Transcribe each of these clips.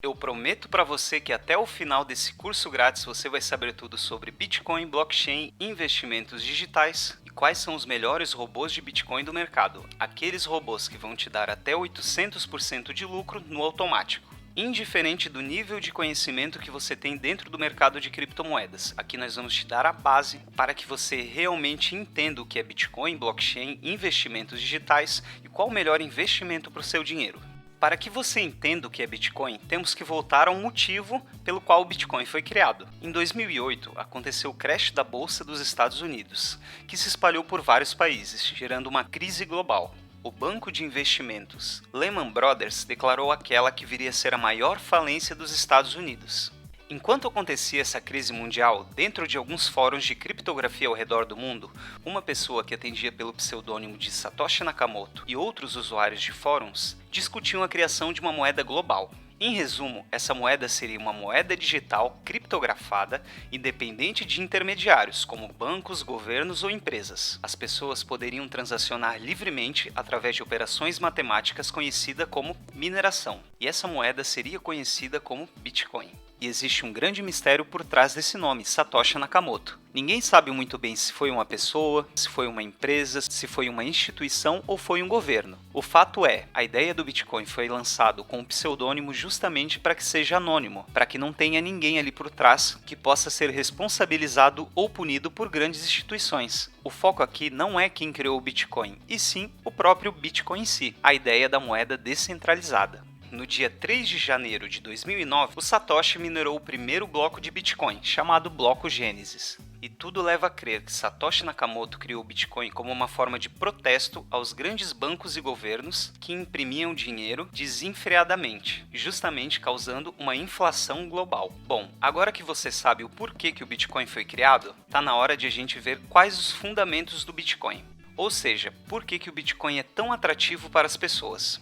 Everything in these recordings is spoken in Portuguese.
Eu prometo para você que até o final desse curso grátis você vai saber tudo sobre Bitcoin, blockchain, investimentos digitais e quais são os melhores robôs de Bitcoin do mercado. Aqueles robôs que vão te dar até 800% de lucro no automático. Indiferente do nível de conhecimento que você tem dentro do mercado de criptomoedas, aqui nós vamos te dar a base para que você realmente entenda o que é Bitcoin, blockchain, investimentos digitais e qual o melhor investimento para o seu dinheiro. Para que você entenda o que é Bitcoin, temos que voltar ao motivo pelo qual o Bitcoin foi criado. Em 2008, aconteceu o crash da Bolsa dos Estados Unidos, que se espalhou por vários países, gerando uma crise global. O banco de investimentos Lehman Brothers declarou aquela que viria a ser a maior falência dos Estados Unidos. Enquanto acontecia essa crise mundial, dentro de alguns fóruns de criptografia ao redor do mundo, uma pessoa que atendia pelo pseudônimo de Satoshi Nakamoto e outros usuários de fóruns discutiam a criação de uma moeda global. Em resumo, essa moeda seria uma moeda digital criptografada, independente de intermediários, como bancos, governos ou empresas. As pessoas poderiam transacionar livremente através de operações matemáticas conhecidas como mineração, e essa moeda seria conhecida como Bitcoin. E existe um grande mistério por trás desse nome, Satoshi Nakamoto. Ninguém sabe muito bem se foi uma pessoa, se foi uma empresa, se foi uma instituição ou foi um governo. O fato é, a ideia do Bitcoin foi lançado com um pseudônimo justamente para que seja anônimo, para que não tenha ninguém ali por trás que possa ser responsabilizado ou punido por grandes instituições. O foco aqui não é quem criou o Bitcoin, e sim o próprio Bitcoin em si, a ideia da moeda descentralizada. No dia 3 de janeiro de 2009, o Satoshi minerou o primeiro bloco de Bitcoin, chamado Bloco Gênesis. E tudo leva a crer que Satoshi Nakamoto criou o Bitcoin como uma forma de protesto aos grandes bancos e governos que imprimiam dinheiro desenfreadamente, justamente causando uma inflação global. Bom, agora que você sabe o porquê que o Bitcoin foi criado, tá na hora de a gente ver quais os fundamentos do Bitcoin. Ou seja, por que o Bitcoin é tão atrativo para as pessoas.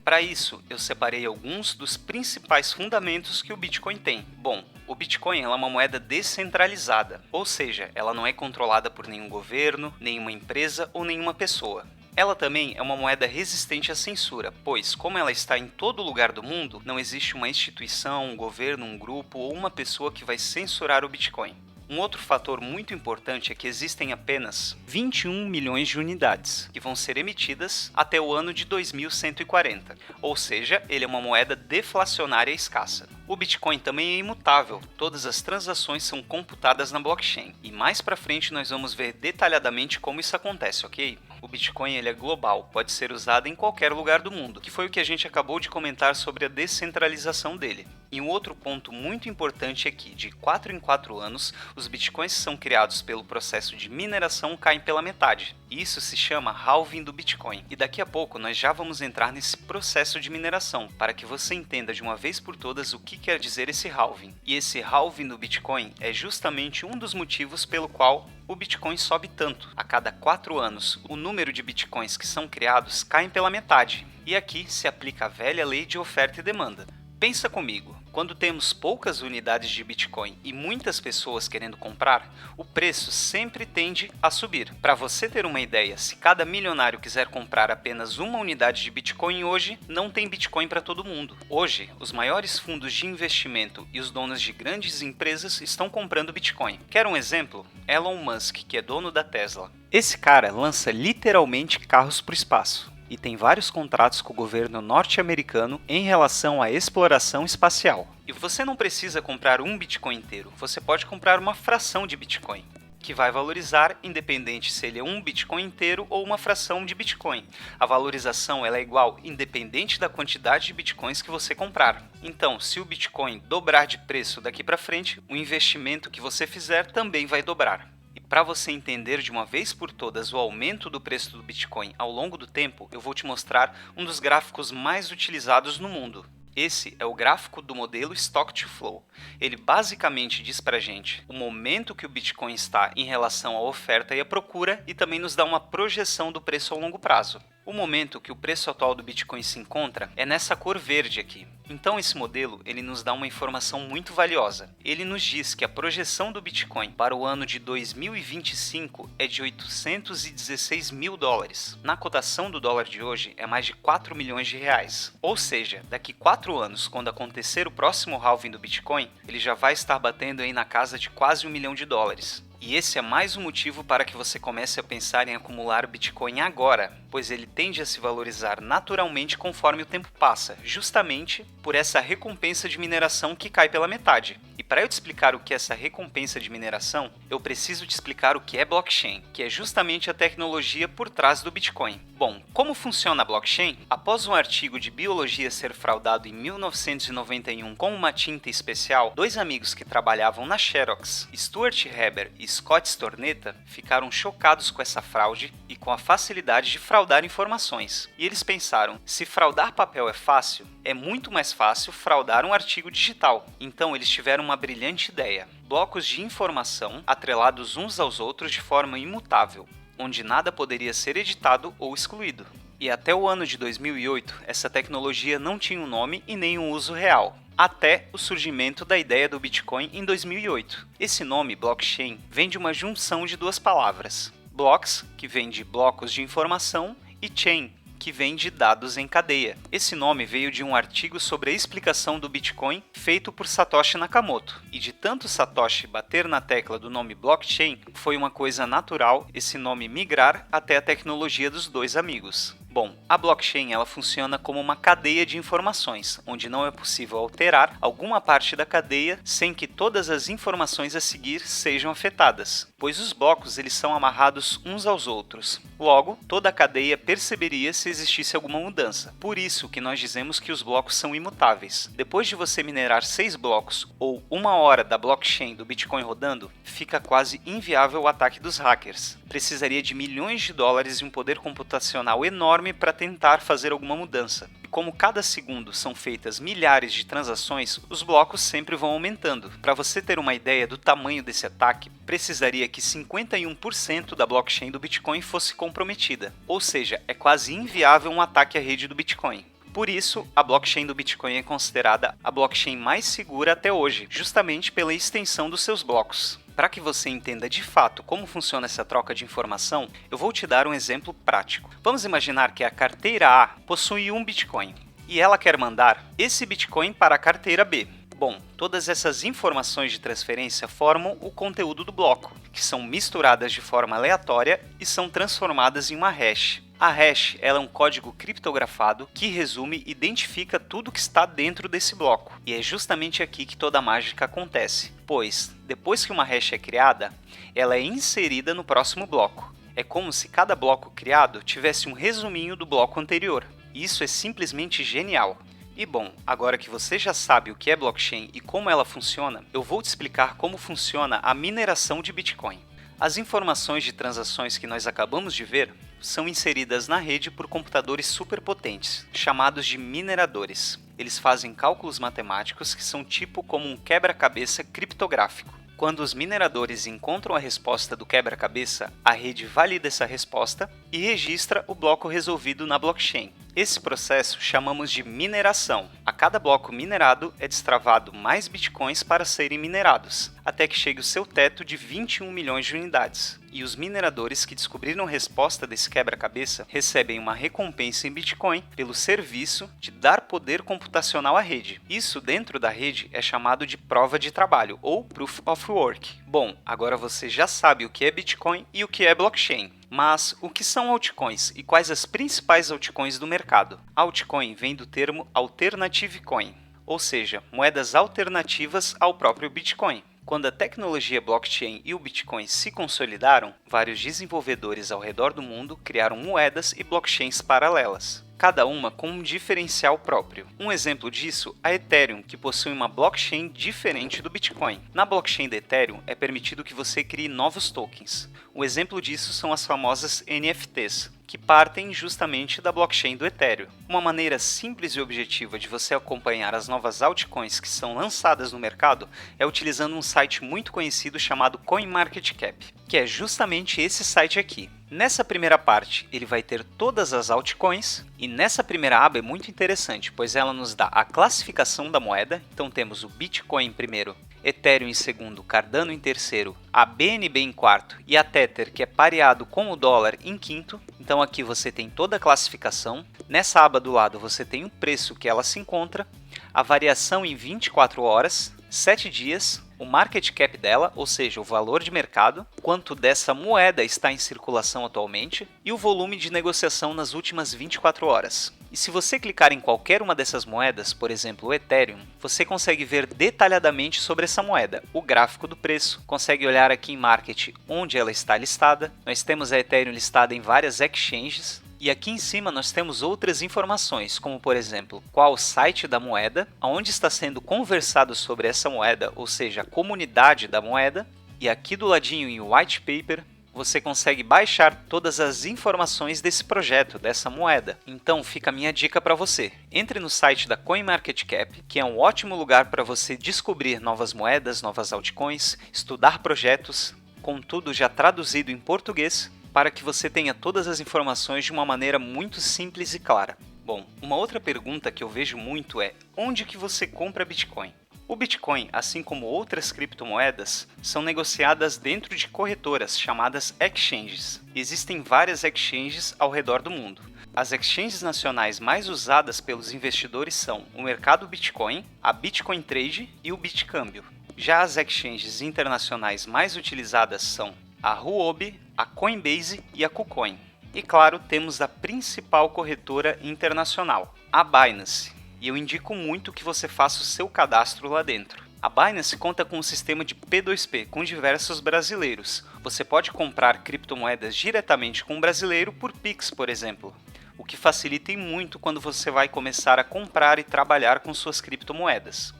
Para isso, eu separei alguns dos principais fundamentos que o Bitcoin tem. Bom, o Bitcoin é uma moeda descentralizada, ou seja, ela não é controlada por nenhum governo, nenhuma empresa ou nenhuma pessoa. Ela também é uma moeda resistente à censura, pois, como ela está em todo lugar do mundo, não existe uma instituição, um governo, um grupo ou uma pessoa que vai censurar o Bitcoin. Um outro fator muito importante é que existem apenas 21 milhões de unidades, que vão ser emitidas até o ano de 2140, ou seja, ele é uma moeda deflacionária escassa. O Bitcoin também é imutável, todas as transações são computadas na blockchain, e mais para frente nós vamos ver detalhadamente como isso acontece, ok? O Bitcoin ele é global, pode ser usado em qualquer lugar do mundo, que foi o que a gente acabou de comentar sobre a descentralização dele. E um outro ponto muito importante é que, de 4 em 4 anos, os bitcoins que são criados pelo processo de mineração caem pela metade. E isso se chama halving do Bitcoin. E daqui a pouco nós já vamos entrar nesse processo de mineração, para que você entenda de uma vez por todas o que quer dizer esse halving. E esse halving do Bitcoin é justamente um dos motivos pelo qual o Bitcoin sobe tanto. A cada 4 anos, o número de bitcoins que são criados cai pela metade. E aqui se aplica a velha lei de oferta e demanda. Pensa comigo, quando temos poucas unidades de Bitcoin e muitas pessoas querendo comprar, o preço sempre tende a subir. Para você ter uma ideia, se cada milionário quiser comprar apenas uma unidade de Bitcoin hoje, não tem Bitcoin para todo mundo. Hoje, os maiores fundos de investimento e os donos de grandes empresas estão comprando Bitcoin. Quer um exemplo? Elon Musk, que é dono da Tesla. Esse cara lança literalmente carros para o espaço. E tem vários contratos com o governo norte-americano em relação à exploração espacial. E você não precisa comprar um Bitcoin inteiro, você pode comprar uma fração de Bitcoin, que vai valorizar independente se ele é um Bitcoin inteiro ou uma fração de Bitcoin. A valorização ela é igual independente da quantidade de Bitcoins que você comprar. Então, se o Bitcoin dobrar de preço daqui para frente, o investimento que você fizer também vai dobrar. Para você entender de uma vez por todas o aumento do preço do Bitcoin ao longo do tempo, eu vou te mostrar um dos gráficos mais utilizados no mundo. Esse é o gráfico do modelo Stock to Flow. Ele basicamente diz para a gente o momento que o Bitcoin está em relação à oferta e à procura e também nos dá uma projeção do preço ao longo prazo. O momento que o preço atual do Bitcoin se encontra é nessa cor verde aqui. Então esse modelo ele nos dá uma informação muito valiosa. Ele nos diz que a projeção do Bitcoin para o ano de 2025 é de 816 mil dólares. Na cotação do dólar de hoje é mais de 4 milhões de reais. Ou seja, daqui 4 anos, quando acontecer o próximo halving do Bitcoin, ele já vai estar batendo aí na casa de quase 1 milhão de dólares. E esse é mais um motivo para que você comece a pensar em acumular Bitcoin agora, pois ele tende a se valorizar naturalmente conforme o tempo passa, justamente por essa recompensa de mineração que cai pela metade. E para eu te explicar o que é essa recompensa de mineração, eu preciso te explicar o que é blockchain, que é justamente a tecnologia por trás do Bitcoin. Bom, como funciona a blockchain? Após um artigo de biologia ser fraudado em 1991 com uma tinta especial, dois amigos que trabalhavam na Xerox, Stuart Heber e Scott Stornetta, ficaram chocados com essa fraude e com a facilidade de fraudar informações. E eles pensaram, se fraudar papel é fácil, é muito mais fácil fraudar um artigo digital. Então eles tiveram uma brilhante ideia: blocos de informação atrelados uns aos outros de forma imutável, onde nada poderia ser editado ou excluído. E até o ano de 2008, essa tecnologia não tinha um nome e nem um uso real, até o surgimento da ideia do Bitcoin em 2008. Esse nome, blockchain, vem de uma junção de duas palavras: blocks, que vem de blocos de informação, e chain, que vem de dados em cadeia. Esse nome veio de um artigo sobre a explicação do Bitcoin feito por Satoshi Nakamoto. E de tanto Satoshi bater na tecla do nome blockchain, foi uma coisa natural esse nome migrar até a tecnologia dos dois amigos. Bom, a blockchain ela funciona como uma cadeia de informações, onde não é possível alterar alguma parte da cadeia sem que todas as informações a seguir sejam afetadas, pois os blocos eles são amarrados uns aos outros. Logo, toda a cadeia perceberia se existisse alguma mudança. Por isso que nós dizemos que os blocos são imutáveis. Depois de você minerar 6 blocos ou 1 hora da blockchain do Bitcoin rodando, fica quase inviável o ataque dos hackers. Precisaria de milhões de dólares e um poder computacional enorme para tentar fazer alguma mudança. E como cada segundo são feitas milhares de transações, os blocos sempre vão aumentando. Para você ter uma ideia do tamanho desse ataque, precisaria que 51% da blockchain do Bitcoin fosse comprometida. Ou seja, é quase inviável um ataque à rede do Bitcoin. Por isso, a blockchain do Bitcoin é considerada a blockchain mais segura até hoje, justamente pela extensão dos seus blocos. Para que você entenda de fato como funciona essa troca de informação, eu vou te dar um exemplo prático. Vamos imaginar que a carteira A possui um Bitcoin e ela quer mandar esse Bitcoin para a carteira B. Bom, todas essas informações de transferência formam o conteúdo do bloco, que são misturadas de forma aleatória e são transformadas em uma hash. A hash ela é um código criptografado que resume e identifica tudo que está dentro desse bloco. E é justamente aqui que toda a mágica acontece, pois depois que uma hash é criada, ela é inserida no próximo bloco. É como se cada bloco criado tivesse um resuminho do bloco anterior. Isso é simplesmente genial. E bom, agora que você já sabe o que é blockchain e como ela funciona, eu vou te explicar como funciona a mineração de Bitcoin. As informações de transações que nós acabamos de ver são inseridas na rede por computadores superpotentes, chamados de mineradores. Eles fazem cálculos matemáticos que são tipo como um quebra-cabeça criptográfico. Quando os mineradores encontram a resposta do quebra-cabeça, a rede valida essa resposta e registra o bloco resolvido na blockchain. Esse processo chamamos de mineração. A cada bloco minerado é destravado mais bitcoins para serem minerados, até que chegue o seu teto de 21 milhões de unidades. E os mineradores que descobriram a resposta desse quebra-cabeça recebem uma recompensa em Bitcoin pelo serviço de dar poder computacional à rede. Isso dentro da rede é chamado de prova de trabalho, ou Proof of Work. Bom, agora você já sabe o que é Bitcoin e o que é blockchain. Mas o que são altcoins e quais as principais altcoins do mercado? Altcoin vem do termo Alternative Coin, ou seja, moedas alternativas ao próprio Bitcoin. Quando a tecnologia blockchain e o Bitcoin se consolidaram, vários desenvolvedores ao redor do mundo criaram moedas e blockchains paralelas, cada uma com um diferencial próprio. Um exemplo disso é a Ethereum, que possui uma blockchain diferente do Bitcoin. Na blockchain da Ethereum é permitido que você crie novos tokens. Um exemplo disso são as famosas NFTs, que partem justamente da blockchain do Ethereum. Uma maneira simples e objetiva de você acompanhar as novas altcoins que são lançadas no mercado é utilizando um site muito conhecido chamado CoinMarketCap, que é justamente esse site aqui. Nessa primeira parte, ele vai ter todas as altcoins, e nessa primeira aba é muito interessante, pois ela nos dá a classificação da moeda. Então temos o Bitcoin em primeiro, Ethereum em segundo, Cardano em terceiro, a BNB em quarto e a Tether, que é pareado com o dólar, em quinto. Então aqui você tem toda a classificação. Nessa aba do lado você tem o preço que ela se encontra, a variação em 24 horas, 7 dias, o market cap dela, ou seja, o valor de mercado, quanto dessa moeda está em circulação atualmente e o volume de negociação nas últimas 24 horas. E se você clicar em qualquer uma dessas moedas, por exemplo o Ethereum, você consegue ver detalhadamente sobre essa moeda, o gráfico do preço, consegue olhar aqui em Market onde ela está listada. Nós temos a Ethereum listada em várias exchanges. E aqui em cima nós temos outras informações, como por exemplo, qual o site da moeda, onde está sendo conversado sobre essa moeda, ou seja, a comunidade da moeda. E aqui do ladinho em White Paper, você consegue baixar todas as informações desse projeto, dessa moeda. Então fica a minha dica para você. Entre no site da CoinMarketCap, que é um ótimo lugar para você descobrir novas moedas, novas altcoins, estudar projetos, com tudo já traduzido em português, para que você tenha todas as informações de uma maneira muito simples e clara. Bom, uma outra pergunta que eu vejo muito é: onde que você compra Bitcoin? O Bitcoin, assim como outras criptomoedas, são negociadas dentro de corretoras chamadas exchanges. Existem várias exchanges ao redor do mundo. As exchanges nacionais mais usadas pelos investidores são o Mercado Bitcoin, a Bitcoin Trade e o Bitcâmbio. Já as exchanges internacionais mais utilizadas são a Huobi, a Coinbase e a KuCoin. E claro, temos a principal corretora internacional, a Binance. E eu indico muito que você faça o seu cadastro lá dentro. A Binance conta com um sistema de P2P com diversos brasileiros. Você pode comprar criptomoedas diretamente com um brasileiro por Pix, por exemplo, o que facilita muito quando você vai começar a comprar e trabalhar com suas criptomoedas.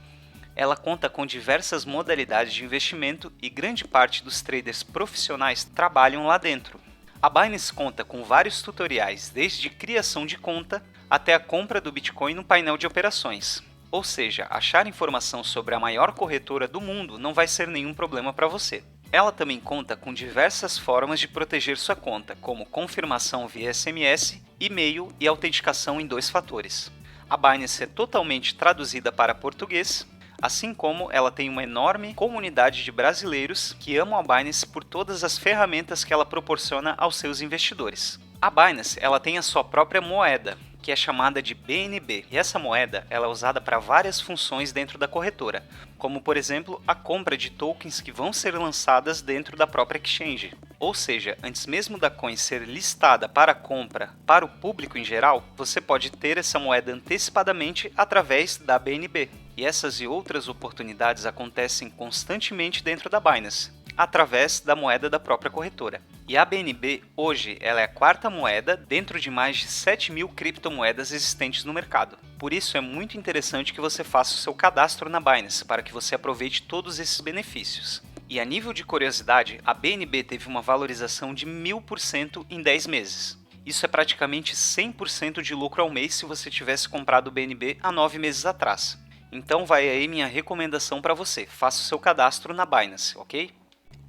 Ela conta com diversas modalidades de investimento e grande parte dos traders profissionais trabalham lá dentro. A Binance conta com vários tutoriais, desde criação de conta até a compra do Bitcoin no painel de operações. Ou seja, achar informação sobre a maior corretora do mundo não vai ser nenhum problema para você. Ela também conta com diversas formas de proteger sua conta, como confirmação via SMS, e-mail e autenticação em 2 fatores. A Binance é totalmente traduzida para português, assim como ela tem uma enorme comunidade de brasileiros que amam a Binance por todas as ferramentas que ela proporciona aos seus investidores. A Binance ela tem a sua própria moeda, que é chamada de BNB, e essa moeda ela é usada para várias funções dentro da corretora, como por exemplo a compra de tokens que vão ser lançadas dentro da própria exchange. Ou seja, antes mesmo da coin ser listada para compra para o público em geral, você pode ter essa moeda antecipadamente através da BNB. E essas e outras oportunidades acontecem constantemente dentro da Binance, através da moeda da própria corretora. E a BNB hoje ela é a 4ª moeda dentro de mais de 7.000 criptomoedas existentes no mercado. Por isso é muito interessante que você faça o seu cadastro na Binance para que você aproveite todos esses benefícios. E a nível de curiosidade, a BNB teve uma valorização de 1000% em 10 meses. Isso é praticamente 100% de lucro ao mês se você tivesse comprado o BNB há 9 meses atrás. Então vai aí minha recomendação para você, faça o seu cadastro na Binance, ok?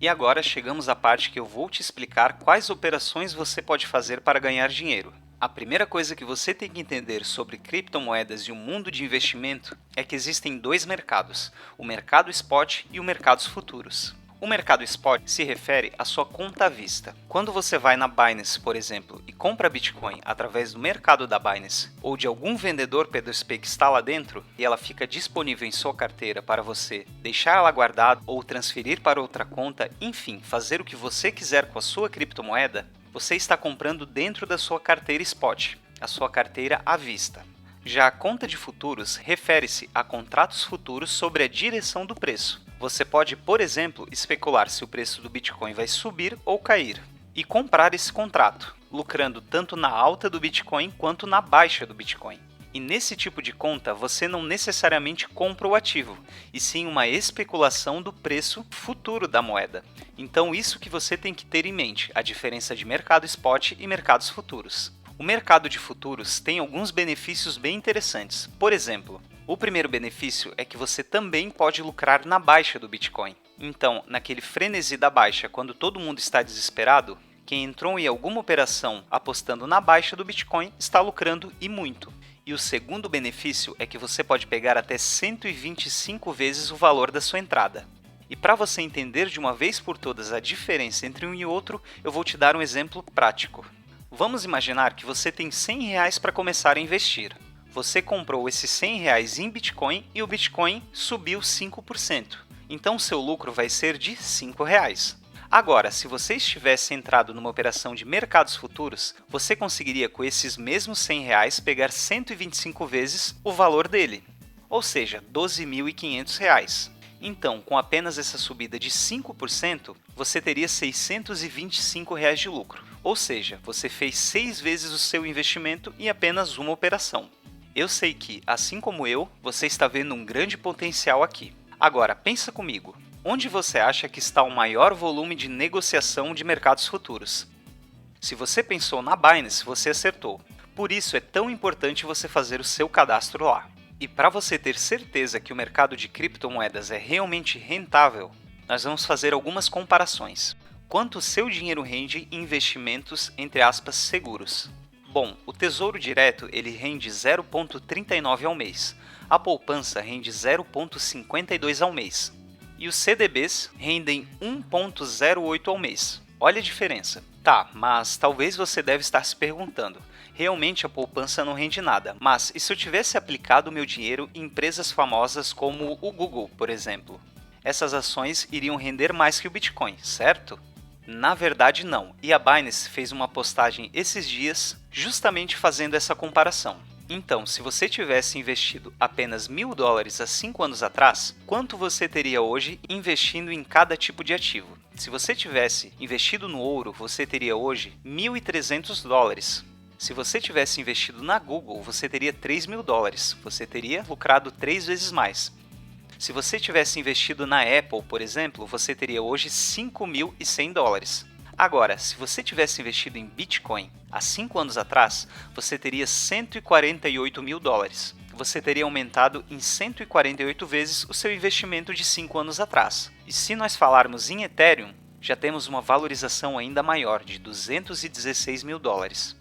E agora chegamos à parte que eu vou te explicar quais operações você pode fazer para ganhar dinheiro. A primeira coisa que você tem que entender sobre criptomoedas e o mundo de investimento é que existem 2 mercados, o mercado spot e o mercado futuros. O mercado spot se refere à sua conta à vista. Quando você vai na Binance, por exemplo, e compra Bitcoin através do mercado da Binance ou de algum vendedor P2P que está lá dentro e ela fica disponível em sua carteira para você deixar ela guardada ou transferir para outra conta, enfim, fazer o que você quiser com a sua criptomoeda, você está comprando dentro da sua carteira spot, a sua carteira à vista. Já a conta de futuros refere-se a contratos futuros sobre a direção do preço. Você pode, por exemplo, especular se o preço do Bitcoin vai subir ou cair e comprar esse contrato, lucrando tanto na alta do Bitcoin quanto na baixa do Bitcoin. E nesse tipo de conta, você não necessariamente compra o ativo, e sim uma especulação do preço futuro da moeda. Então isso que você tem que ter em mente, a diferença de mercado spot e mercados futuros. O mercado de futuros tem alguns benefícios bem interessantes. Por exemplo, o primeiro benefício é que você também pode lucrar na baixa do Bitcoin. Então, naquele frenesi da baixa, quando todo mundo está desesperado, quem entrou em alguma operação apostando na baixa do Bitcoin está lucrando e muito. E o segundo benefício é que você pode pegar até 125 vezes o valor da sua entrada. E para você entender de uma vez por todas a diferença entre um e outro, eu vou te dar um exemplo prático. Vamos imaginar que você tem R$100 para começar a investir. Você comprou esses R$100 em Bitcoin e o Bitcoin subiu 5%. Então seu lucro vai ser de R$5. Agora, se você estivesse entrado numa operação de mercados futuros, você conseguiria com esses mesmos R$100 pegar 125 vezes o valor dele, ou seja, R$12.500. Então, com apenas essa subida de 5%, você teria R$625 de lucro, ou seja, você fez 6 vezes o seu investimento em apenas uma operação. Eu sei que, assim como eu, você está vendo um grande potencial aqui. Agora, pensa comigo. Onde você acha que está o maior volume de negociação de mercados futuros? Se você pensou na Binance, você acertou. Por isso é tão importante você fazer o seu cadastro lá. E para você ter certeza que o mercado de criptomoedas é realmente rentável, nós vamos fazer algumas comparações. Quanto o seu dinheiro rende em investimentos, entre aspas, seguros? Bom, o Tesouro Direto ele rende 0,39 ao mês. A poupança rende 0,52 ao mês. E os CDBs rendem 1,08 ao mês. Olha a diferença. Tá, mas talvez você deve estar se perguntando, realmente a poupança não rende nada, mas e se eu tivesse aplicado o meu dinheiro em empresas famosas como o Google, por exemplo? Essas ações iriam render mais que o Bitcoin, certo? Na verdade não, e a Binance fez uma postagem esses dias justamente fazendo essa comparação. Então, se você tivesse investido apenas $1.000 há 5 anos atrás, quanto você teria hoje investindo em cada tipo de ativo? Se você tivesse investido no ouro, você teria hoje $1.300. Se você tivesse investido na Google, você teria $3.000. Você teria lucrado 3 vezes mais. Se você tivesse investido na Apple, por exemplo, você teria hoje $5.100. Agora, se você tivesse investido em Bitcoin há 5 anos atrás, você teria $148.000. Você teria aumentado em 148 vezes o seu investimento de 5 anos atrás. E se nós falarmos em Ethereum, já temos uma valorização ainda maior, de $216.000.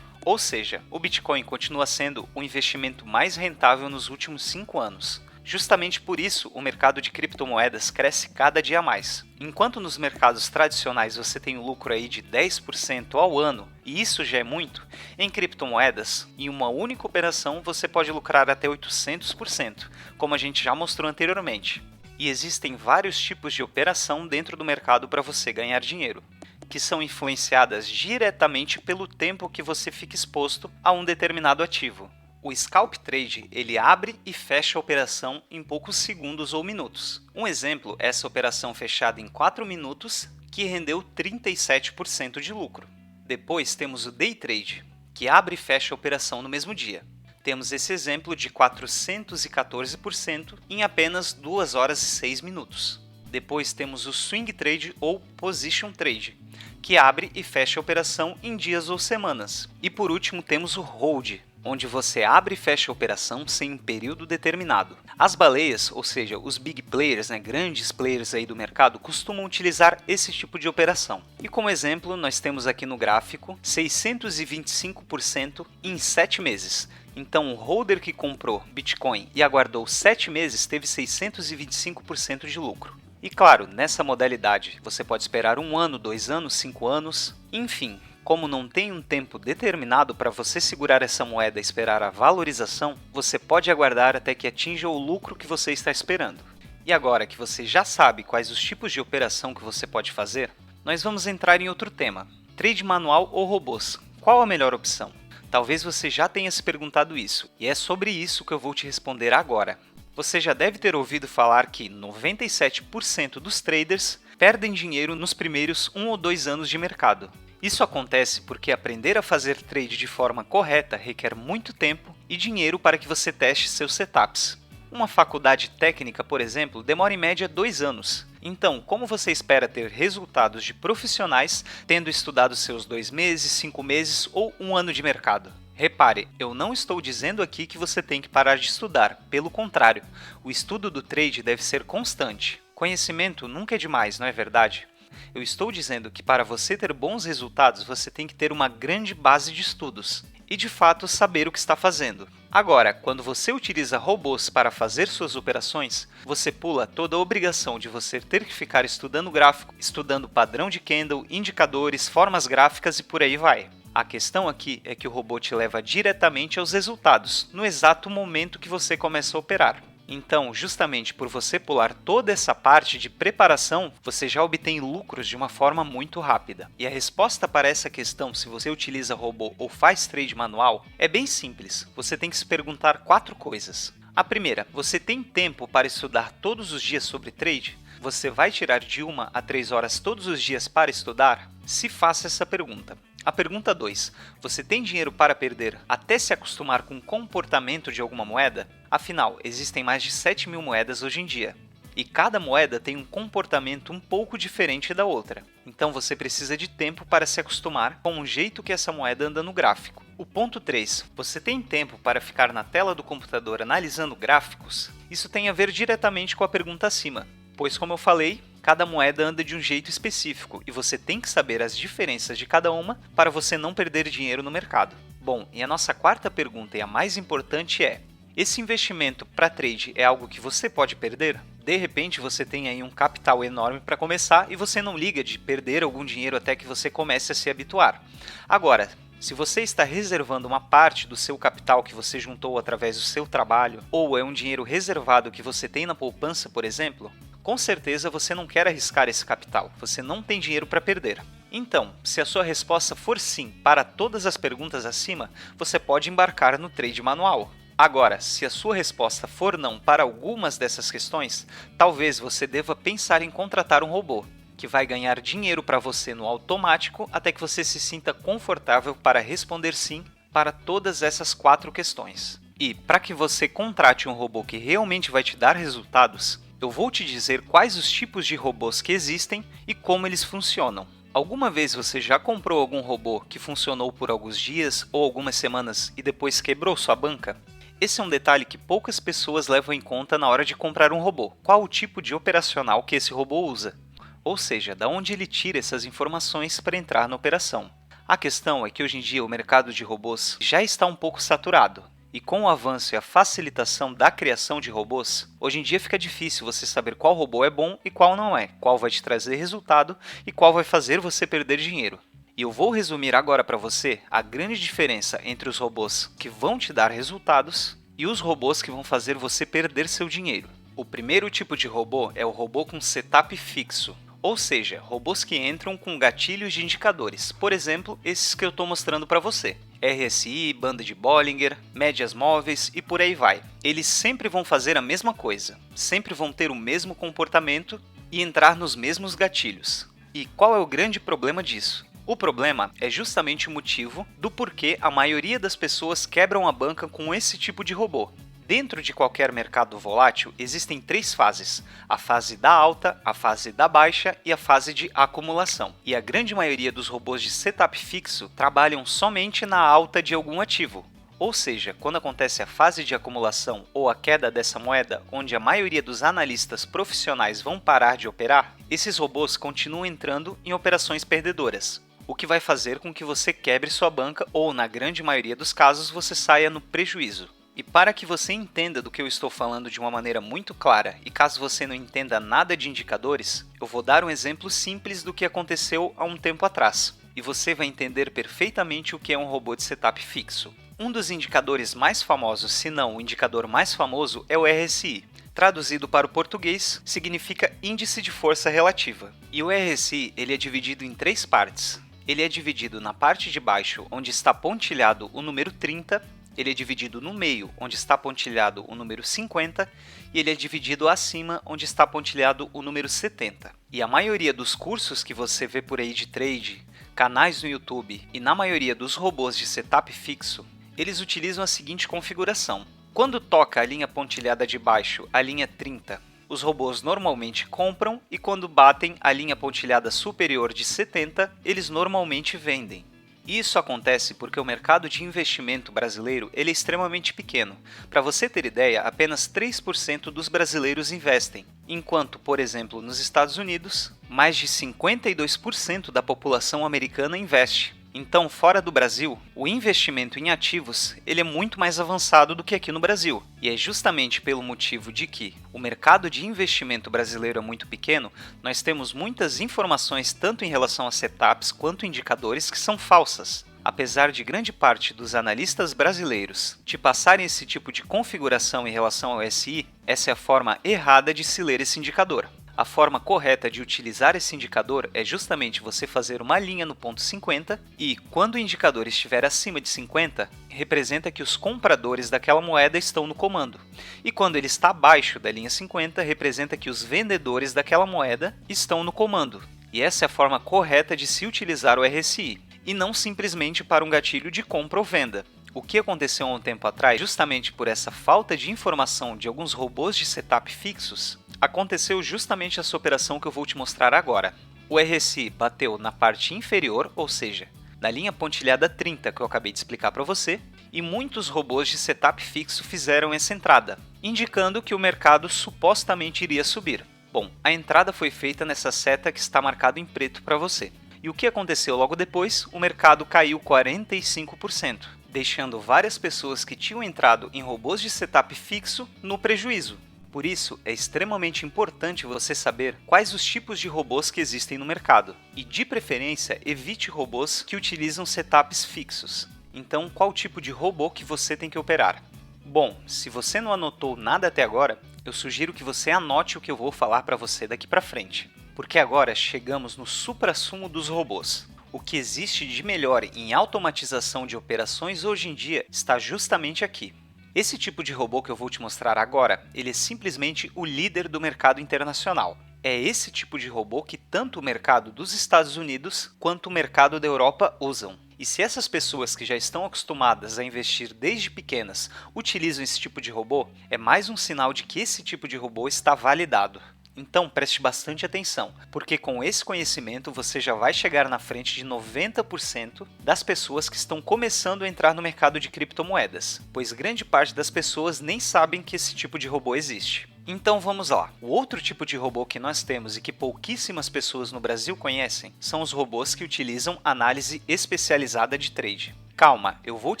Ou seja, o Bitcoin continua sendo o investimento mais rentável nos últimos 5 anos. Justamente por isso, o mercado de criptomoedas cresce cada dia mais. Enquanto nos mercados tradicionais você tem um lucro aí de 10% ao ano, e isso já é muito, em criptomoedas, em uma única operação você pode lucrar até 800%, como a gente já mostrou anteriormente. E existem vários tipos de operação dentro do mercado para você ganhar dinheiro, que são influenciadas diretamente pelo tempo que você fica exposto a um determinado ativo. O Scalp Trade ele abre e fecha a operação em poucos segundos ou minutos. Um exemplo é essa operação fechada em 4 minutos, que rendeu 37% de lucro. Depois temos o Day Trade, que abre e fecha a operação no mesmo dia. Temos esse exemplo de 414% em apenas 2 horas e 6 minutos. Depois temos o Swing Trade ou Position Trade, que abre e fecha a operação em dias ou semanas. E por último temos o Hold, onde você abre e fecha a operação sem um período determinado. As baleias, ou seja, os big players, grandes players aí do mercado, costumam utilizar esse tipo de operação. E como exemplo, nós temos aqui no gráfico 625% em 7 meses. Então, o holder que comprou Bitcoin e aguardou 7 meses teve 625% de lucro. E claro, nessa modalidade, você pode esperar 1 ano, 2 anos, 5 anos, enfim. Como não tem um tempo determinado para você segurar essa moeda e esperar a valorização, você pode aguardar até que atinja o lucro que você está esperando. E agora que você já sabe quais os tipos de operação que você pode fazer, nós vamos entrar em outro tema: trade manual ou robôs? Qual a melhor opção? Talvez você já tenha se perguntado isso, e é sobre isso que eu vou te responder agora. Você já deve ter ouvido falar que 97% dos traders perdem dinheiro nos primeiros 1 ou 2 anos de mercado. Isso acontece porque aprender a fazer trade de forma correta requer muito tempo e dinheiro para que você teste seus setups. Uma faculdade técnica, por exemplo, demora em média 2 anos. Então, como você espera ter resultados de profissionais tendo estudado seus 2 meses, 5 meses ou 1 ano de mercado? Repare, eu não estou dizendo aqui que você tem que parar de estudar, pelo contrário, o estudo do trade deve ser constante. Conhecimento nunca é demais, não é verdade? Eu estou dizendo que para você ter bons resultados, você tem que ter uma grande base de estudos e, de fato, saber o que está fazendo. Agora, quando você utiliza robôs para fazer suas operações, você pula toda a obrigação de você ter que ficar estudando gráfico, estudando padrão de candle, indicadores, formas gráficas e por aí vai. A questão aqui é que o robô te leva diretamente aos resultados, no exato momento que você começa a operar. Então, justamente por você pular toda essa parte de preparação, você já obtém lucros de uma forma muito rápida. E a resposta para essa questão, se você utiliza robô ou faz trade manual, é bem simples. Você tem que se perguntar 4 coisas. A primeira, você tem tempo para estudar todos os dias sobre trade? Você vai tirar de 1 a 3 horas todos os dias para estudar? Se faça essa pergunta. A pergunta 2. Você tem dinheiro para perder até se acostumar com o comportamento de alguma moeda? Afinal, existem mais de 7.000 moedas hoje em dia. E cada moeda tem um comportamento um pouco diferente da outra. Então você precisa de tempo para se acostumar com o jeito que essa moeda anda no gráfico. O ponto 3. Você tem tempo para ficar na tela do computador analisando gráficos? Isso tem a ver diretamente com a pergunta acima. Pois, como eu falei, cada moeda anda de um jeito específico e você tem que saber as diferenças de cada uma para você não perder dinheiro no mercado. Bom, e a nossa quarta pergunta e a mais importante é: esse investimento para trade é algo que você pode perder? De repente você tem aí um capital enorme para começar e você não liga de perder algum dinheiro até que você comece a se habituar. Agora, se você está reservando uma parte do seu capital que você juntou através do seu trabalho, ou é um dinheiro reservado que você tem na poupança, por exemplo, com certeza você não quer arriscar esse capital, você não tem dinheiro para perder. Então, se a sua resposta for sim para todas as perguntas acima, você pode embarcar no trade manual. Agora, se a sua resposta for não para algumas dessas questões, talvez você deva pensar em contratar um robô, que vai ganhar dinheiro para você no automático até que você se sinta confortável para responder sim para todas essas 4 questões. E para que você contrate um robô que realmente vai te dar resultados, eu vou te dizer quais os tipos de robôs que existem e como eles funcionam. Alguma vez você já comprou algum robô que funcionou por alguns dias ou algumas semanas e depois quebrou sua banca? Esse é um detalhe que poucas pessoas levam em conta na hora de comprar um robô. Qual o tipo de operacional que esse robô usa? Ou seja, da onde ele tira essas informações para entrar na operação. A questão é que hoje em dia o mercado de robôs já está um pouco saturado. E com o avanço e a facilitação da criação de robôs, hoje em dia fica difícil você saber qual robô é bom e qual não é, qual vai te trazer resultado e qual vai fazer você perder dinheiro. E eu vou resumir agora para você a grande diferença entre os robôs que vão te dar resultados e os robôs que vão fazer você perder seu dinheiro. O primeiro tipo de robô é o robô com setup fixo, ou seja, robôs que entram com gatilhos de indicadores, por exemplo, esses que eu estou mostrando para você. RSI, banda de Bollinger, médias móveis e por aí vai. Eles sempre vão fazer a mesma coisa, sempre vão ter o mesmo comportamento e entrar nos mesmos gatilhos. E qual é o grande problema disso? O problema é justamente o motivo do porquê a maioria das pessoas quebram a banca com esse tipo de robô. Dentro de qualquer mercado volátil, existem 3 fases: a fase da alta, a fase da baixa e a fase de acumulação. E a grande maioria dos robôs de setup fixo trabalham somente na alta de algum ativo. Ou seja, quando acontece a fase de acumulação ou a queda dessa moeda, onde a maioria dos analistas profissionais vão parar de operar, esses robôs continuam entrando em operações perdedoras, o que vai fazer com que você quebre sua banca ou, na grande maioria dos casos, você saia no prejuízo. E para que você entenda do que eu estou falando de uma maneira muito clara, e caso você não entenda nada de indicadores, eu vou dar um exemplo simples do que aconteceu há um tempo atrás, e você vai entender perfeitamente o que é um robô de setup fixo. Um dos indicadores mais famosos, se não o indicador mais famoso, é o RSI. Traduzido para o português, significa Índice de Força Relativa. E o RSI ele é dividido em 3 partes. Ele é dividido na parte de baixo, onde está pontilhado o número 30, ele é dividido no meio, onde está pontilhado o número 50, e ele é dividido acima, onde está pontilhado o número 70. E a maioria dos cursos que você vê por aí de trade, canais no YouTube e na maioria dos robôs de setup fixo, Eles utilizam a seguinte configuração. Quando toca a linha pontilhada de baixo, a linha 30, os robôs normalmente compram, e quando batem a linha pontilhada superior de 70, eles normalmente vendem. Isso acontece porque o mercado de investimento brasileiro ele é extremamente pequeno. Para você ter ideia, apenas 3% dos brasileiros investem, enquanto, por exemplo, nos Estados Unidos, mais de 52% da população americana investe. Então, fora do Brasil, o investimento em ativos ele é muito mais avançado do que aqui no Brasil. E é justamente pelo motivo de que o mercado de investimento brasileiro é muito pequeno, nós temos muitas informações tanto em relação a setups quanto indicadores que são falsas. Apesar de grande parte dos analistas brasileiros te passarem esse tipo de configuração em relação ao SI, essa é a forma errada de se ler esse indicador. A forma correta de utilizar esse indicador é justamente você fazer uma linha no ponto 50 e, quando o indicador estiver acima de 50, representa que os compradores daquela moeda estão no comando. E quando ele está abaixo da linha 50, representa que os vendedores daquela moeda estão no comando. E essa é a forma correta de se utilizar o RSI, e não simplesmente para um gatilho de compra ou venda. O que aconteceu há um tempo atrás, justamente por essa falta de informação de alguns robôs de setup fixos, aconteceu justamente essa operação que eu vou te mostrar agora. O RSI bateu na parte inferior, ou seja, na linha pontilhada 30 que eu acabei de explicar para você, e muitos robôs de setup fixo fizeram essa entrada, indicando que o mercado supostamente iria subir. Bom, a entrada foi feita nessa seta que está marcada em preto para você. E o que aconteceu logo depois? O mercado caiu 45%, deixando várias pessoas que tinham entrado em robôs de setup fixo no prejuízo. Por isso, é extremamente importante você saber quais os tipos de robôs que existem no mercado. E, de preferência, evite robôs que utilizam setups fixos. Então, qual tipo de robô que você tem que operar? Bom, se você não anotou nada até agora, eu sugiro que você anote o que eu vou falar para você daqui para frente. Porque agora chegamos no suprassumo dos robôs. O que existe de melhor em automatização de operações hoje em dia está justamente aqui. Esse tipo de robô que eu vou te mostrar agora, ele é simplesmente o líder do mercado internacional. É esse tipo de robô que tanto o mercado dos Estados Unidos quanto o mercado da Europa usam. E se essas pessoas que já estão acostumadas a investir desde pequenas utilizam esse tipo de robô, é mais um sinal de que esse tipo de robô está validado. Então preste bastante atenção, porque com esse conhecimento você já vai chegar na frente de 90% das pessoas que estão começando a entrar no mercado de criptomoedas, pois grande parte das pessoas nem sabem que esse tipo de robô existe. Então vamos lá. O outro tipo de robô que nós temos e que pouquíssimas pessoas no Brasil conhecem são os robôs que utilizam análise especializada de trade. Calma, eu vou te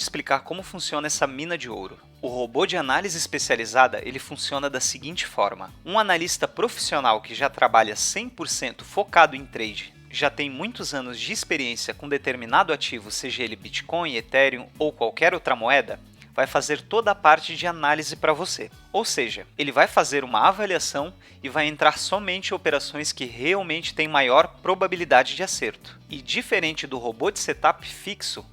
explicar como funciona essa mina de ouro. O robô de análise especializada ele funciona da seguinte forma. Um analista profissional que já trabalha 100% focado em trade, já tem muitos anos de experiência com determinado ativo, seja ele Bitcoin, Ethereum ou qualquer outra moeda, vai fazer toda a parte de análise para você. Ou seja, ele vai fazer uma avaliação e vai entrar somente em operações que realmente têm maior probabilidade de acerto. E diferente do robô de setup fixo,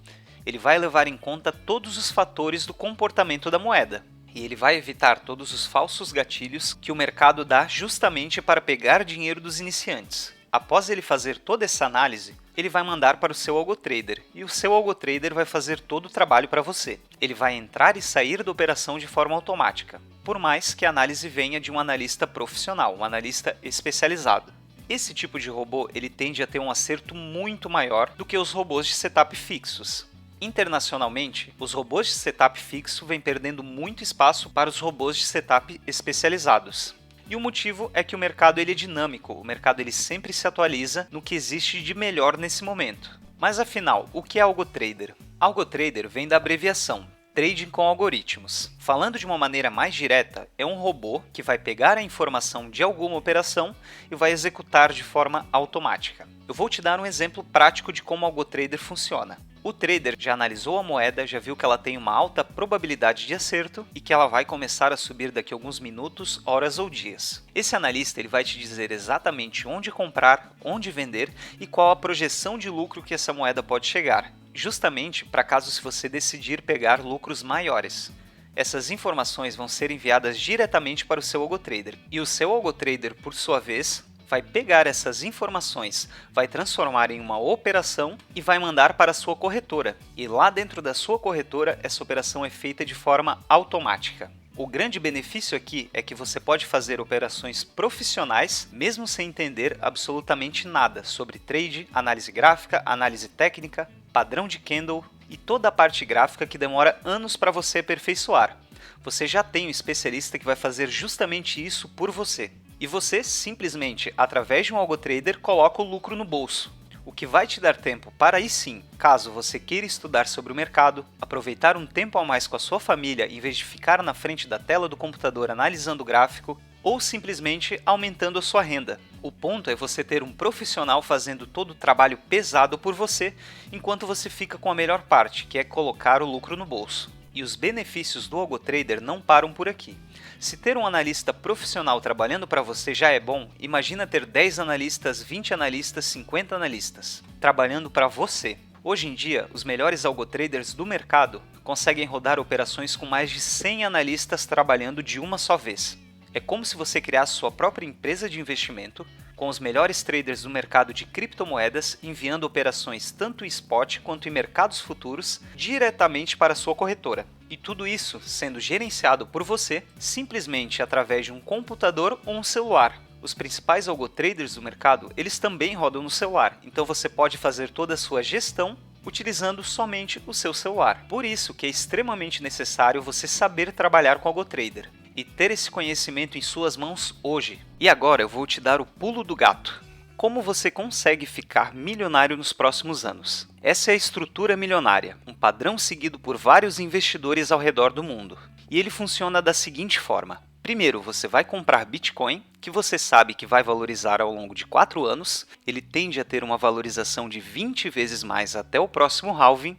ele vai levar em conta todos os fatores do comportamento da moeda. E ele vai evitar todos os falsos gatilhos que o mercado dá justamente para pegar dinheiro dos iniciantes. Após ele fazer toda essa análise, ele vai mandar para o seu AlgoTrader, e o seu AlgoTrader vai fazer todo o trabalho para você. Ele vai entrar e sair da operação de forma automática, por mais que a análise venha de um analista profissional, um analista especializado. Esse tipo de robô ele tende a ter um acerto muito maior do que os robôs de setup fixos. Internacionalmente, os robôs de setup fixo vêm perdendo muito espaço para os robôs de setup especializados. E o motivo é que o mercado ele é dinâmico, o mercado ele sempre se atualiza no que existe de melhor nesse momento. Mas afinal, o que é AlgoTrader? AlgoTrader vem da abreviação Trading com Algoritmos. Falando de uma maneira mais direta, é um robô que vai pegar a informação de alguma operação e vai executar de forma automática. Eu vou te dar um exemplo prático de como o AlgoTrader funciona. O trader já analisou a moeda, já viu que ela tem uma alta probabilidade de acerto e que ela vai começar a subir daqui a alguns minutos, horas ou dias. Esse analista ele vai te dizer exatamente onde comprar, onde vender e qual a projeção de lucro que essa moeda pode chegar, justamente para caso se você decidir pegar lucros maiores. Essas informações vão ser enviadas diretamente para o seu AlgoTrader e o seu AlgoTrader, por sua vez, vai pegar essas informações, vai transformar em uma operação e vai mandar para a sua corretora. E lá dentro da sua corretora, essa operação é feita de forma automática. O grande benefício aqui é que você pode fazer operações profissionais mesmo sem entender absolutamente nada sobre trade, análise gráfica, análise técnica, padrão de candle e toda a parte gráfica que demora anos para você aperfeiçoar. Você já tem um especialista que vai fazer justamente isso por você. E você, simplesmente, através de um AlgoTrader, coloca o lucro no bolso. O que vai te dar tempo para aí sim, caso você queira estudar sobre o mercado, aproveitar um tempo a mais com a sua família em vez de ficar na frente da tela do computador analisando o gráfico, ou simplesmente aumentando a sua renda. O ponto é você ter um profissional fazendo todo o trabalho pesado por você, enquanto você fica com a melhor parte, que é colocar o lucro no bolso. E os benefícios do AlgoTrader não param por aqui. Se ter um analista profissional trabalhando para você já é bom, imagina ter 10 analistas, 20 analistas, 50 analistas trabalhando para você. Hoje em dia, os melhores AlgoTraders do mercado conseguem rodar operações com mais de 100 analistas trabalhando de uma só vez. É como se você criasse sua própria empresa de investimento, com os melhores traders do mercado de criptomoedas enviando operações tanto em spot quanto em mercados futuros diretamente para a sua corretora. E tudo isso sendo gerenciado por você simplesmente através de um computador ou um celular. Os principais AlgoTraders do mercado, eles também rodam no celular, então você pode fazer toda a sua gestão utilizando somente o seu celular. Por isso que é extremamente necessário você saber trabalhar com AlgoTrader e ter esse conhecimento em suas mãos hoje. E agora eu vou te dar o pulo do gato. Como você consegue ficar milionário nos próximos anos? Essa é a estrutura milionária, um padrão seguido por vários investidores ao redor do mundo. E ele funciona da seguinte forma. Primeiro, você vai comprar Bitcoin, que você sabe que vai valorizar ao longo de 4 anos. Ele tende a ter uma valorização de 20 vezes mais até o próximo halving.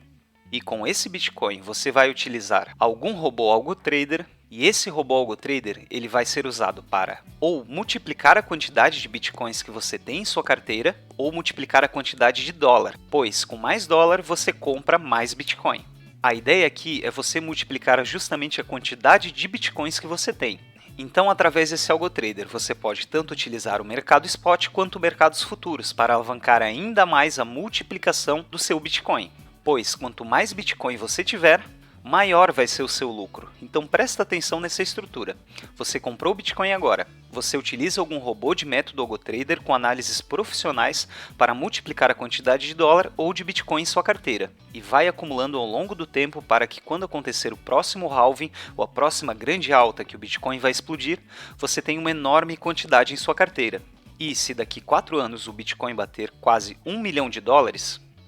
E com esse Bitcoin, você vai utilizar algum robô AlgoTrader. E esse robô AlgoTrader, ele vai ser usado para ou multiplicar a quantidade de Bitcoins que você tem em sua carteira, ou multiplicar a quantidade de dólar, pois com mais dólar você compra mais Bitcoin. A ideia aqui é você multiplicar justamente a quantidade de Bitcoins que você tem. Então, através desse AlgoTrader, você pode tanto utilizar o mercado spot quanto mercados futuros para alavancar ainda mais a multiplicação do seu Bitcoin. Pois quanto mais Bitcoin você tiver, maior vai ser o seu lucro. Então presta atenção nessa estrutura. Você comprou o Bitcoin agora. Você utiliza algum robô de método AlgoTrader com análises profissionais para multiplicar a quantidade de dólar ou de Bitcoin em sua carteira. E vai acumulando ao longo do tempo para que quando acontecer o próximo halving ou a próxima grande alta que o Bitcoin vai explodir, você tenha uma enorme quantidade em sua carteira. E se daqui 4 anos o Bitcoin bater quase $1 milhão,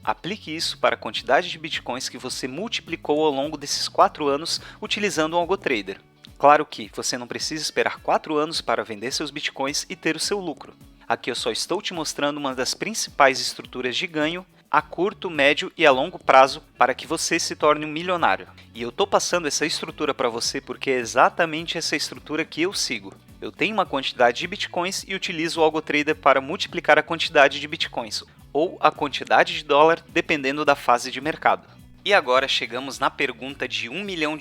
aplique isso para a quantidade de Bitcoins que você multiplicou ao longo desses 4 anos utilizando um AlgoTrader. Claro que você não precisa esperar 4 anos para vender seus Bitcoins e ter o seu lucro. Aqui eu só estou te mostrando uma das principais estruturas de ganho a curto, médio e a longo prazo para que você se torne um milionário. E eu estou passando essa estrutura para você porque é exatamente essa estrutura que eu sigo. Eu tenho uma quantidade de Bitcoins e utilizo o AlgoTrader para multiplicar a quantidade de Bitcoins, ou a quantidade de dólar, dependendo da fase de mercado. E agora chegamos na pergunta de $1 milhão.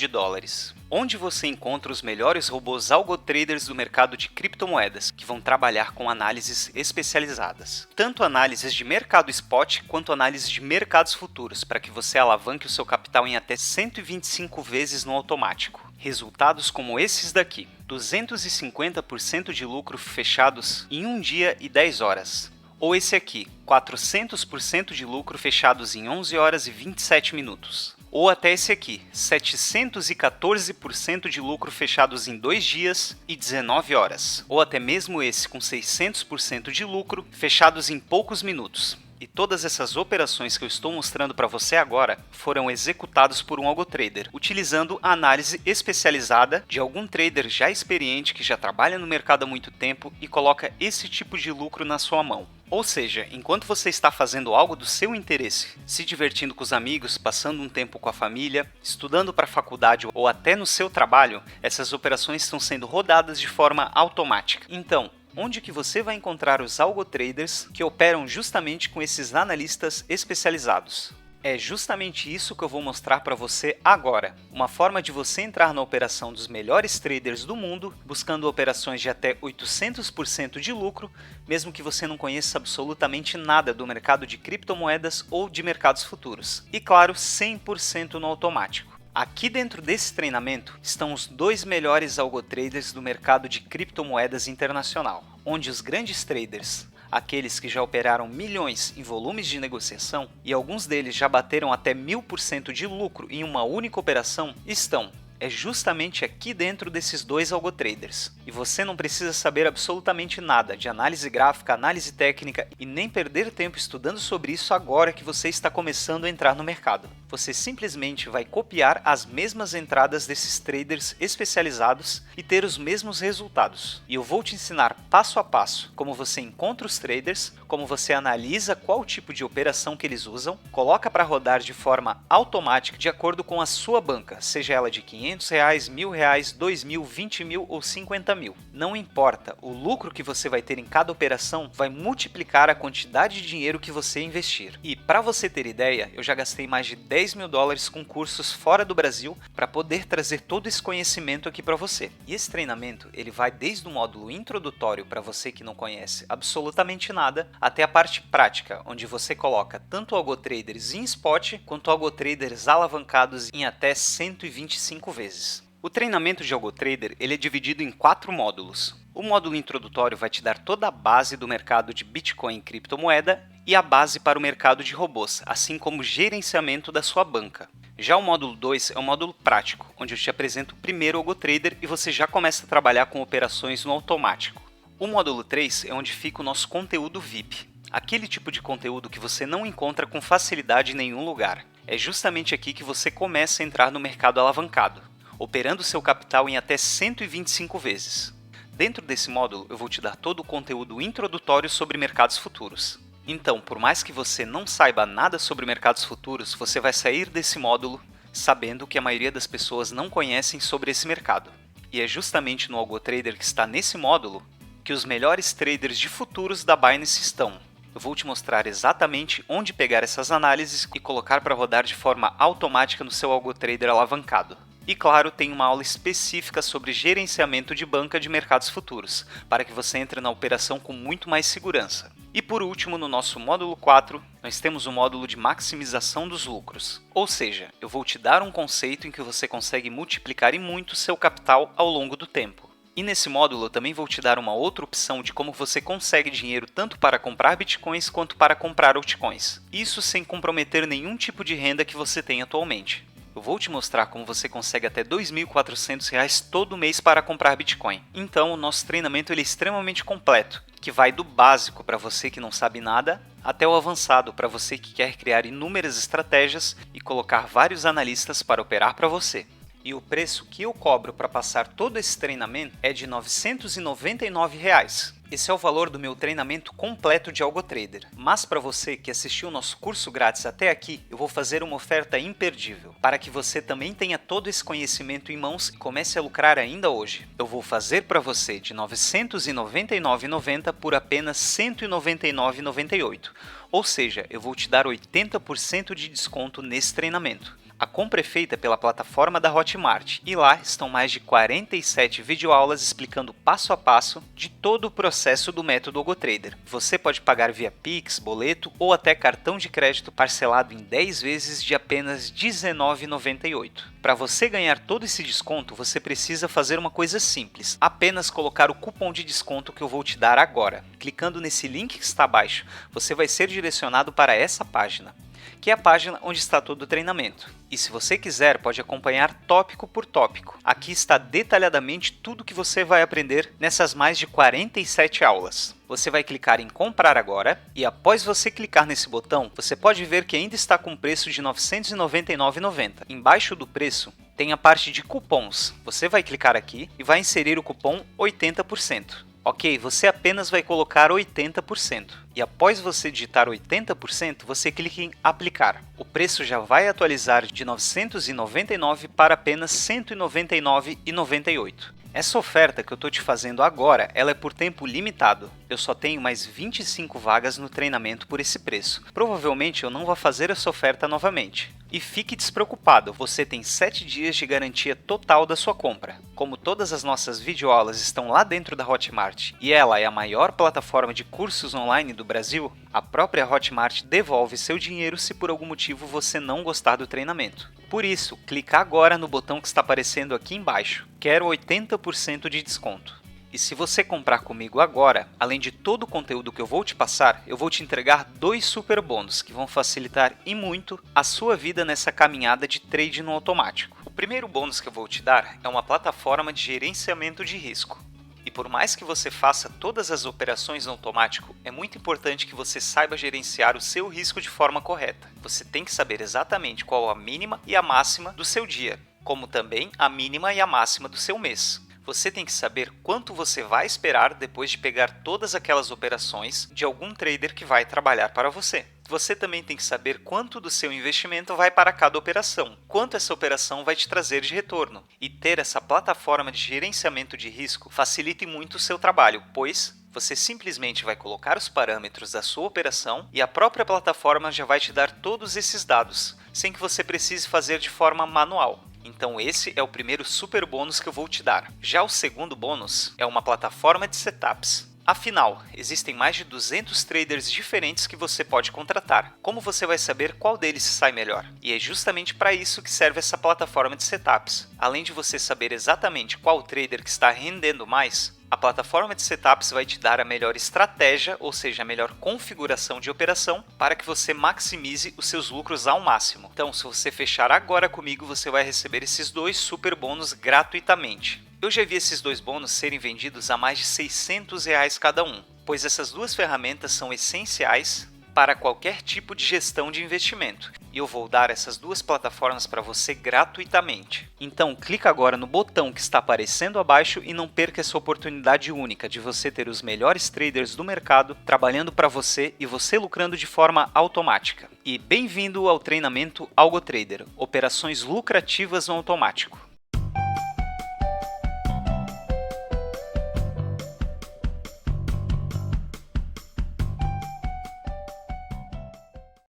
Onde você encontra os melhores robôs AlgoTraders do mercado de criptomoedas, que vão trabalhar com análises especializadas? Tanto análises de mercado spot, quanto análises de mercados futuros, para que você alavanque o seu capital em até 125 vezes no automático. Resultados como esses daqui: 250% de lucro fechados em 1 dia e 10 horas. Ou esse aqui, 400% de lucro fechados em 11 horas e 27 minutos. Ou até esse aqui, 714% de lucro fechados em 2 dias e 19 horas. Ou até mesmo esse com 600% de lucro fechados em poucos minutos. E todas essas operações que eu estou mostrando para você agora foram executadas por um AlgoTrader, utilizando a análise especializada de algum trader já experiente que já trabalha no mercado há muito tempo e coloca esse tipo de lucro na sua mão. Ou seja, enquanto você está fazendo algo do seu interesse, se divertindo com os amigos, passando um tempo com a família, estudando para a faculdade ou até no seu trabalho, essas operações estão sendo rodadas de forma automática. Então, onde que você vai encontrar os AlgoTraders que operam justamente com esses analistas especializados? É justamente isso que eu vou mostrar para você agora. Uma forma de você entrar na operação dos melhores traders do mundo, buscando operações de até 800% de lucro, mesmo que você não conheça absolutamente nada do mercado de criptomoedas ou de mercados futuros. E claro, 100% no automático. Aqui dentro desse treinamento estão os 2 melhores algotraders do mercado de criptomoedas internacional, onde os grandes traders, aqueles que já operaram milhões em volumes de negociação e alguns deles já bateram até 1000% de lucro em uma única operação, estão. É justamente aqui dentro desses 2 algotraders. E você não precisa saber absolutamente nada de análise gráfica, análise técnica e nem perder tempo estudando sobre isso agora que você está começando a entrar no mercado. Você simplesmente vai copiar as mesmas entradas desses traders especializados e ter os mesmos resultados. E eu vou te ensinar passo a passo como você encontra os traders, como você analisa qual tipo de operação que eles usam, coloca para rodar de forma automática de acordo com a sua banca, seja ela de R$500, R$1.000, R$2.000, R$20.000 ou R$50.000. Não importa, o lucro que você vai ter em cada operação vai multiplicar a quantidade de dinheiro que você investir. E para você ter ideia, eu já gastei mais de $10.000 com cursos fora do Brasil para poder trazer todo esse conhecimento aqui para você. E esse treinamento ele vai desde o módulo introdutório para você que não conhece absolutamente nada, até a parte prática, onde você coloca tanto algotraders em spot quanto algotraders alavancados em até 125 vezes. O treinamento de algotrader ele é dividido em 4 módulos. O módulo introdutório vai te dar toda a base do mercado de Bitcoin e criptomoeda e a base para o mercado de robôs, assim como o gerenciamento da sua banca. Já o módulo 2 é um módulo prático, onde eu te apresento primeiro o algotrader e você já começa a trabalhar com operações no automático. O módulo 3 é onde fica o nosso conteúdo VIP, aquele tipo de conteúdo que você não encontra com facilidade em nenhum lugar. É justamente aqui que você começa a entrar no mercado alavancado, operando seu capital em até 125 vezes. Dentro desse módulo, eu vou te dar todo o conteúdo introdutório sobre mercados futuros. Então, por mais que você não saiba nada sobre mercados futuros, você vai sair desse módulo sabendo que a maioria das pessoas não conhecem sobre esse mercado. E é justamente no algotrader que está nesse módulo que os melhores traders de futuros da Binance estão. Eu vou te mostrar exatamente onde pegar essas análises e colocar para rodar de forma automática no seu algotrader alavancado. E claro, tem uma aula específica sobre gerenciamento de banca de mercados futuros, para que você entre na operação com muito mais segurança. E por último, no nosso módulo 4, nós temos o módulo de maximização dos lucros. Ou seja, eu vou te dar um conceito em que você consegue multiplicar em muito seu capital ao longo do tempo. E nesse módulo eu também vou te dar uma outra opção de como você consegue dinheiro tanto para comprar bitcoins quanto para comprar altcoins. Isso sem comprometer nenhum tipo de renda que você tem atualmente. Eu vou te mostrar como você consegue até R$2.400 todo mês para comprar Bitcoin. Então, o nosso treinamento ele é extremamente completo, que vai do básico para você que não sabe nada, até o avançado para você que quer criar inúmeras estratégias e colocar vários analistas para operar para você. E o preço que eu cobro para passar todo esse treinamento é de R$999. Esse é o valor do meu treinamento completo de algotrader. Mas para você que assistiu o nosso curso grátis até aqui, eu vou fazer uma oferta imperdível, para que você também tenha todo esse conhecimento em mãos e comece a lucrar ainda hoje. Eu vou fazer para você de R$ 999,90 por apenas R$ 199,98. Ou seja, eu vou te dar 80% de desconto nesse treinamento. A compra é feita pela plataforma da Hotmart e lá estão mais de 47 videoaulas explicando passo a passo de todo o processo do método algotrader. Você pode pagar via Pix, boleto ou até cartão de crédito parcelado em 10 vezes de apenas R$ 19,98. Para você ganhar todo esse desconto, você precisa fazer uma coisa simples, apenas colocar o cupom de desconto que eu vou te dar agora. Clicando nesse link que está abaixo, você vai ser direcionado para essa página, que é a página onde está todo o treinamento. E se você quiser, pode acompanhar tópico por tópico. Aqui está detalhadamente tudo que você vai aprender nessas mais de 47 aulas. Você vai clicar em comprar agora e após você clicar nesse botão, você pode ver que ainda está com preço de R$ 999,90. Embaixo do preço tem a parte de cupons. Você vai clicar aqui e vai inserir o cupom 80%. Ok, você apenas vai colocar 80%. E após você digitar 80%, você clica em aplicar. O preço já vai atualizar de R$ 999 para apenas R$ 199,98. Essa oferta que eu estou te fazendo agora, ela é por tempo limitado. Eu só tenho mais 25 vagas no treinamento por esse preço. Provavelmente eu não vou fazer essa oferta novamente. E fique despreocupado, você tem 7 dias de garantia total da sua compra. Como todas as nossas videoaulas estão lá dentro da Hotmart e ela é a maior plataforma de cursos online do Brasil, a própria Hotmart devolve seu dinheiro se por algum motivo você não gostar do treinamento. Por isso, clica agora no botão que está aparecendo aqui embaixo. Quero 80% de desconto. E se você comprar comigo agora, além de todo o conteúdo que eu vou te passar, eu vou te entregar 2 super bônus que vão facilitar e muito a sua vida nessa caminhada de trade no automático. O primeiro bônus que eu vou te dar é uma plataforma de gerenciamento de risco. E por mais que você faça todas as operações no automático, é muito importante que você saiba gerenciar o seu risco de forma correta. Você tem que saber exatamente qual a mínima e a máxima do seu dia, como também a mínima e a máxima do seu mês. Você tem que saber quanto você vai esperar depois de pegar todas aquelas operações de algum trader que vai trabalhar para você. Você também tem que saber quanto do seu investimento vai para cada operação, quanto essa operação vai te trazer de retorno. E ter essa plataforma de gerenciamento de risco facilita muito o seu trabalho, pois você simplesmente vai colocar os parâmetros da sua operação e a própria plataforma já vai te dar todos esses dados, sem que você precise fazer de forma manual. Então esse é o primeiro super bônus que eu vou te dar. Já o segundo bônus é uma plataforma de setups. Afinal, existem mais de 200 traders diferentes que você pode contratar. Como você vai saber qual deles sai melhor? E é justamente para isso que serve essa plataforma de setups. Além de você saber exatamente qual trader que está rendendo mais, a plataforma de setups vai te dar a melhor estratégia, ou seja, a melhor configuração de operação para que você maximize os seus lucros ao máximo. Então, se você fechar agora comigo, você vai receber esses 2 super bônus gratuitamente. Eu já vi esses 2 bônus serem vendidos a mais de R$600 cada um, pois essas 2 ferramentas são essenciais para qualquer tipo de gestão de investimento. E eu vou dar essas 2 plataformas para você gratuitamente. Então clica agora no botão que está aparecendo abaixo e não perca essa oportunidade única de você ter os melhores traders do mercado trabalhando para você e você lucrando de forma automática. E bem-vindo ao treinamento AlgoTrader, operações lucrativas no automático.